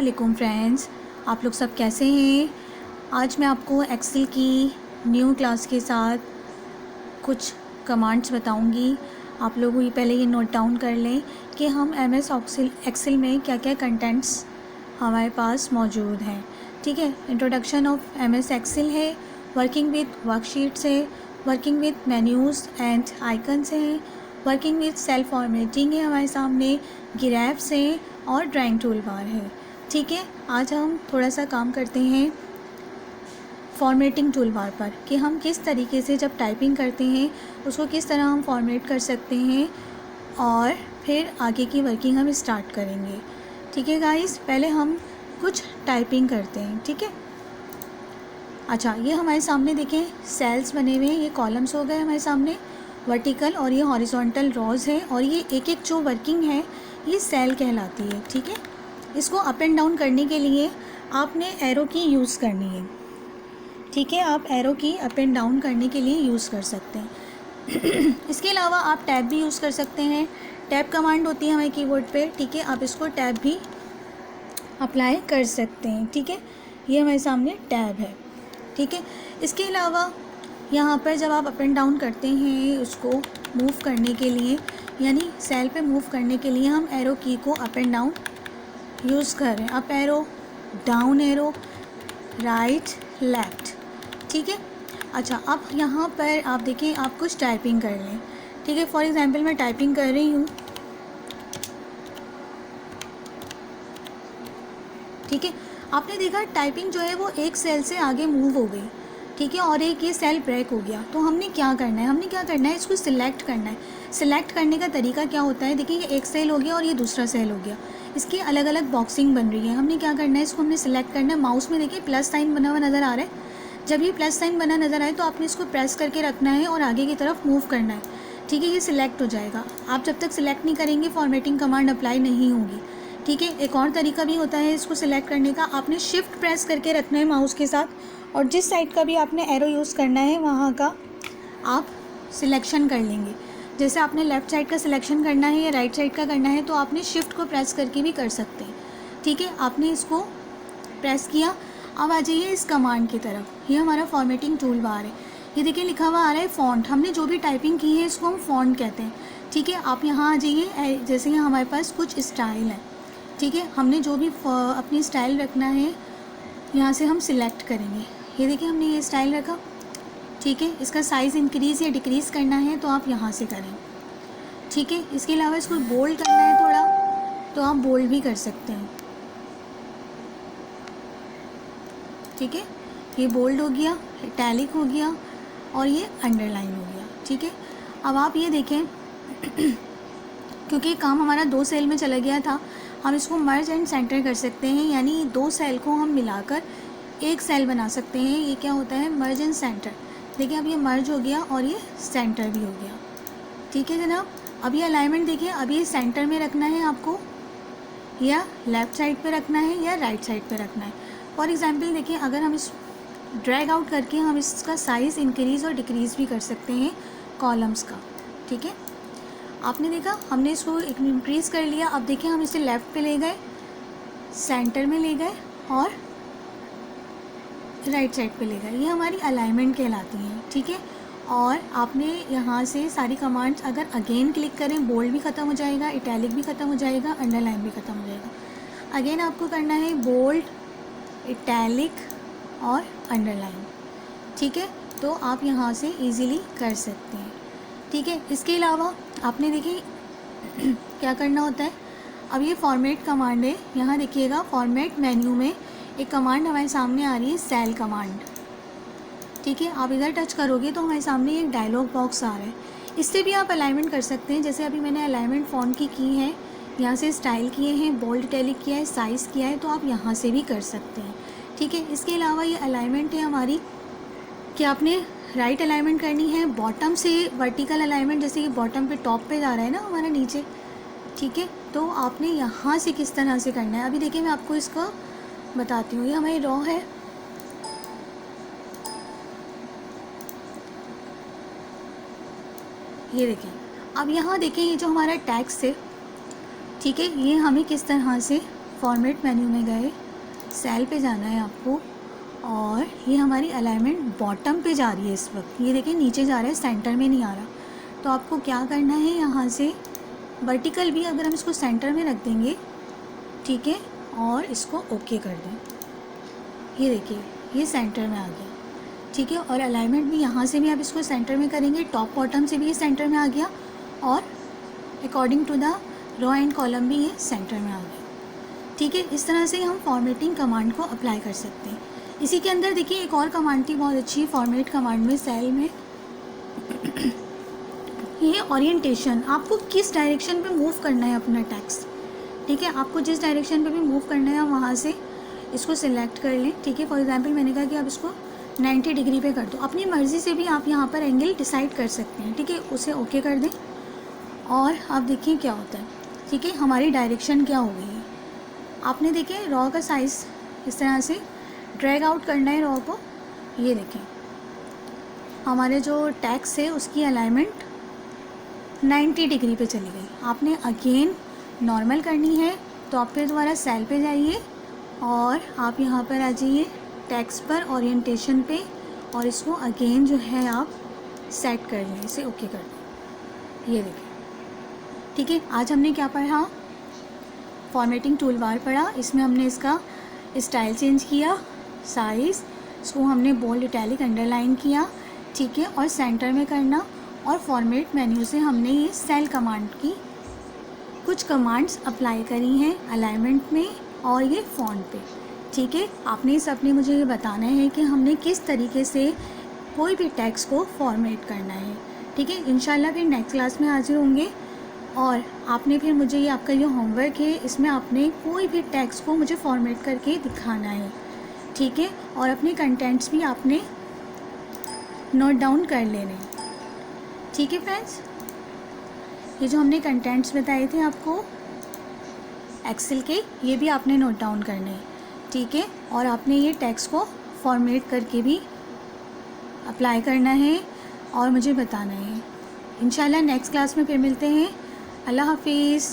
वालेकुम फ्रेंड्स, आप लोग सब कैसे हैं। आज मैं आपको एक्सेल की न्यू क्लास के साथ कुछ कमांड्स बताऊंगी। आप लोग पहले ये नोट डाउन कर लें कि हम एमएस एक्सेल में क्या क्या कंटेंट्स हमारे पास मौजूद हैं। ठीक है, इंट्रोडक्शन ऑफ एमएस एक्सेल है, वर्किंग विथ वर्कशीट्स है, working with menus and icons हैं, वर्किंग विथ सेल फॉर्मेटिंग है हमारे सामने, ग्राफ्स हैं और ड्राइंग टूल बार है। ठीक है, आज हम थोड़ा सा काम करते हैं फॉर्मेटिंग टूल बार पर कि हम किस तरीके से जब टाइपिंग करते हैं उसको किस तरह हम फॉर्मेट कर सकते हैं और फिर आगे की वर्किंग हम स्टार्ट करेंगे। ठीक है गाइस, पहले हम कुछ टाइपिंग करते हैं। ठीक है, अच्छा, ये हमारे सामने देखें सेल्स बने हुए हैं, ये कॉलम्स हो गए हमारे सामने वर्टिकल, और ये हॉरिजॉन्टल रॉज है, और ये एक एक जो वर्किंग है ये सेल कहलाती है। ठीक है, इसको अप एंड डाउन करने के लिए आपने एरो की यूज़ करनी है। ठीक है, आप एरो की अप एंड डाउन करने के लिए यूज़ कर सकते हैं। इसके अलावा आप टैब भी यूज़ कर सकते हैं। टैब कमांड होती है हमारे कीबोर्ड पे। ठीक है, आप इसको टैब भी अप्लाई कर सकते हैं। ठीक है, ये हमारे सामने टैब है। ठीक है, इसके अलावा यहाँ पर जब आप अप एंड डाउन करते हैं उसको मूव करने के लिए, यानी सेल पे मूव करने के लिए हम एरो की को अप एंड डाउन यूज़ करें। Up arrow, down arrow, right, left. ठीक है, अच्छा, अब यहाँ पर आप देखें, आप कुछ टाइपिंग कर लें। ठीक है, फॉर एग्ज़ाम्पल मैं टाइपिंग कर रही हूँ। ठीक है, आपने देखा टाइपिंग जो है वो एक सेल से आगे मूव हो गई। ठीक है, और एक ये सेल ब्रेक हो गया। तो हमने क्या करना है, इसको सिलेक्ट करना है। सिलेक्ट करने का तरीका क्या होता है, देखिए ये एक सेल हो गया और ये दूसरा सेल हो गया, इसकी अलग अलग बॉक्सिंग बन रही है। हमने क्या करना है, इसको हमने सिलेक्ट करना है। माउस में देखिए प्लस साइन बना हुआ नज़र आ रहा है। जब ये प्लस साइन बना नज़र आए तो आपने इसको प्रेस करके रखना है और आगे की तरफ मूव करना है। ठीक है, ये सिलेक्ट हो जाएगा। आप जब तक सिलेक्ट नहीं करेंगे फॉर्मेटिंग कमांड अप्लाई नहीं होगी। ठीक है, एक और तरीका भी होता है इसको सिलेक्ट करने का। आपने शिफ्ट प्रेस करके रखना है माउस के साथ, और जिस साइड का भी आपने एरो यूज़ करना है वहाँ का आप सिलेक्शन कर लेंगे। जैसे आपने लेफ़्ट साइड का सिलेक्शन करना है या राइट साइड का करना है तो आपने शिफ्ट को प्रेस करके भी कर सकते हैं। ठीक है, आपने इसको प्रेस किया। अब आ जाइए इस कमांड की तरफ। ये हमारा फॉर्मेटिंग टूल बार है। ये देखिए लिखा हुआ आ रहा है फ़ॉन्ट। हमने जो भी टाइपिंग की है इसको हम फ़ॉन्ट कहते हैं। ठीक है, आप यहाँ आ जाइए। जैसे यहाँ हमारे पास कुछ स्टाइल है। ठीक है, हमने जो भी अपनी स्टाइल रखना है यहाँ से हम सिलेक्ट करेंगे। ये देखिए हमने ये स्टाइल रखा। ठीक है, इसका साइज़ इंक्रीज़ या डिक्रीज़ करना है तो आप यहाँ से करें। ठीक है, इसके अलावा इसको बोल्ड करना है थोड़ा तो आप बोल्ड भी कर सकते हैं। ठीक है, ये बोल्ड हो गया, इटैलिक हो गया और ये अंडरलाइन हो गया। ठीक है, अब आप ये देखें क्योंकि काम हमारा दो सेल में चला गया था, हम इसको मर्ज एंड सेंटर कर सकते हैं, यानी दो सेल को हम मिलाकर एक सेल बना सकते हैं। ये क्या होता है, मर्ज एंड सेंटर। देखिए अब ये मर्ज हो गया और ये सेंटर भी हो गया। ठीक है जनाब, अब ये अलाइनमेंट देखिए, अब ये सेंटर में रखना है आपको, या लेफ़्ट साइड पे रखना है या राइट साइड पे रखना है। फॉर एग्ज़ाम्पल देखिए, अगर हम इस ड्रैग आउट करके हम इसका साइज़ इंक्रीज़ और डिक्रीज़ भी कर सकते हैं कॉलम्स का। ठीक है, आपने देखा हमने इसको इंक्रीज़ कर लिया। अब देखिए हम इसे लेफ़्ट पे ले गए, सेंटर में ले गए और राइट साइड पे ले गए। ये हमारी अलाइनमेंट कहलाती हैं। ठीक है, और आपने यहाँ से सारी कमांड्स अगर अगेन क्लिक करें, बोल्ड भी ख़त्म हो जाएगा, इटैलिक भी ख़त्म हो जाएगा, अंडरलाइन भी ख़त्म हो जाएगा। अगेन आपको करना है बोल्ड, इटैलिक और अंडरलाइन। ठीक है, तो आप यहाँ से इजीली कर सकते हैं। ठीक है, इसके अलावा आपने देखिए क्या करना होता है। अब ये फॉर्मेट कमांड है, यहाँ देखिएगा फॉर्मेट मेन्यू में एक कमांड हमारे सामने आ रही है, सेल कमांड। ठीक है, आप इधर टच करोगे तो हमारे सामने एक डायलॉग बॉक्स आ रहा है। इससे भी आप अलाइनमेंट कर सकते हैं। जैसे अभी मैंने अलाइनमेंट फ़ॉन्ट की है, यहाँ से स्टाइल किए हैं, बोल्ड, इटैलिक किया है, साइज़ किया है, तो आप यहाँ से भी कर सकते हैं। ठीक है, इसके अलावा ये अलाइनमेंट है हमारी कि आपने राइट अलाइनमेंट करनी है, बॉटम से वर्टिकल अलाइनमेंट, जैसे कि बॉटम पे टॉप पे जा रहा है ना हमारा नीचे। ठीक है, तो आपने यहाँ से किस तरह से करना है, अभी देखिए मैं आपको इसका बताती हूँ। ये हमारी रॉ है, ये देखें। अब यहाँ देखें, ये जो हमारा टैक्स है, ठीक है, ये हमें किस तरह से फॉर्मेट मेन्यू में गए, सेल पे जाना है आपको, और ये हमारी अलाइनमेंट बॉटम पे जा रही है इस वक्त, ये देखिए नीचे जा रहा है, सेंटर में नहीं आ रहा। तो आपको क्या करना है, यहाँ से वर्टिकल भी अगर हम इसको सेंटर में रख देंगे, ठीक है, और इसको ओके कर दें, ये देखिए ये सेंटर में आ गया, ठीक है। और अलाइनमेंट भी यहाँ से भी आप इसको सेंटर में करेंगे, टॉप बॉटम से भी ये सेंटर में आ गया, और according to the row and column भी ये सेंटर में आ गया, ठीक है। इस तरह से हम फॉर्मेटिंग कमांड को अप्लाई कर सकते हैं। इसी के अंदर देखिए एक और कमांड थी बहुत अच्छी फॉर्मेट कमांड में, सेल में ये ओरिएंटेशन, आपको किस डायरेक्शन पे मूव करना है अपना टेक्स्ट, ठीक है। आपको जिस डायरेक्शन पे भी मूव करना है वहाँ से इसको सिलेक्ट कर लें, ठीक है। फॉर एग्जांपल मैंने कहा कि आप इसको 90 डिग्री पे कर दो, अपनी मर्ज़ी से भी आप यहाँ पर एंगल डिसाइड कर सकते हैं, ठीक है। उसे ओके कर दें, और आप देखिए क्या होता है, ठीक है। हमारी डायरेक्शन क्या हो गई है, आपने देखें रॉ का साइज़ इस तरह से ड्रैग आउट करना है रॉ को, ये देखें हमारे जो टेक्स्ट है उसकी अलाइनमेंट 90 डिग्री पे चली गई। आपने अगेन नॉर्मल करनी है तो आप फिर दोबारा सेल पे जाइए, और आप यहाँ पर आ जाइए टेक्स्ट पर, ओरिएंटेशन पे, और इसको अगेन जो है आप सेट कर लें, इसे ओके कर दें, ये देखिए, ठीक है। आज हमने क्या पढ़ा, फॉर्मेटिंग टूल बार पढ़ा, इसमें हमने इसका स्टाइल चेंज किया, साइज़, इसको हमने बोल्ड, इटैलिक, अंडरलाइन किया, ठीक है, और सेंटर में करना, और फॉर्मेट मेन्यू से हमने ये सेल कमांड की कुछ कमांड्स अप्लाई करी हैं अलाइनमेंट में और ये फ़ॉन्ट पे, ठीक है। आपने सबने मुझे ये बताना है कि हमने किस तरीके से कोई भी टेक्स्ट को फॉर्मेट करना है, ठीक है। इंशाल्लाह फिर नेक्स्ट क्लास में हाजिर होंगे, और आपने फिर मुझे ये आपका ये होमवर्क है, इसमें आपने कोई भी टेक्स्ट को मुझे फॉर्मेट करके दिखाना है, ठीक है, और अपने कंटेंट्स भी आपने नोट डाउन कर लेने, ठीक है फ्रेंड्स। ये जो हमने कंटेंट्स बताए थे आपको एक्सेल के, ये भी आपने नोट डाउन करने हैं, ठीक है, और आपने ये टेक्स्ट को फॉर्मेट करके भी अप्लाई करना है और मुझे बताना है। इंशाल्लाह नेक्स्ट क्लास में फिर मिलते हैं। अल्लाह हाफिज़।